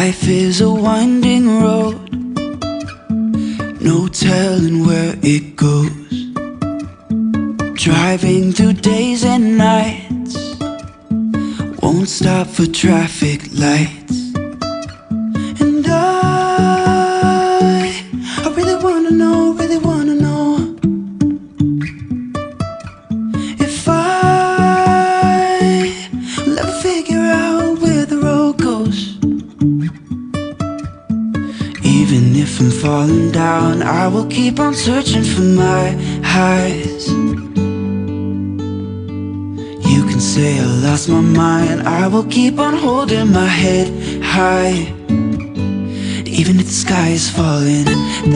Life is a winding road, no telling where it goes. Driving through days and nights, won't stop for traffic lights. And I really wanna know, if I will ever figure out where the road goes. Even if I'm falling down, I will keep on searching for my highs. You can say I lost my mind, I will keep on holding my head high. Even if the sky is falling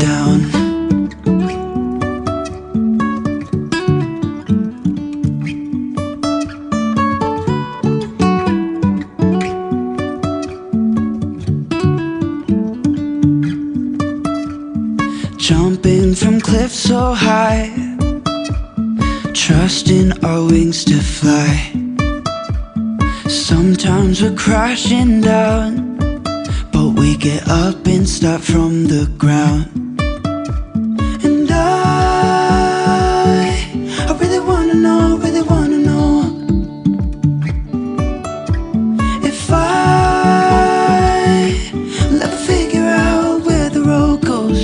down. Jumping from cliffs so high, trusting our wings to fly. Sometimes we're crashing down, but we get up and start from the ground. And I really wanna know, if I will ever figure out where the road goes.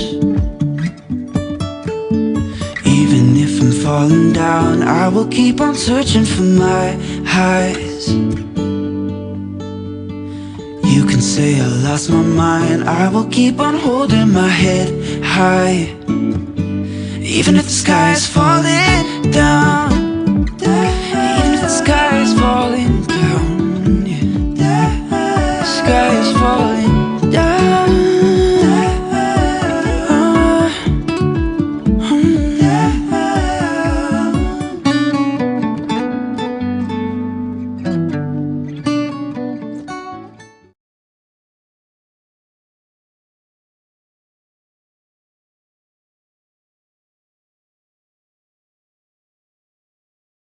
Even if I'm falling down, I will keep on searching for my highs. You can say I lost my mind, I will keep on holding my head high. Even if the sky is falling down, even if the sky is falling down, yeah. The sky is falling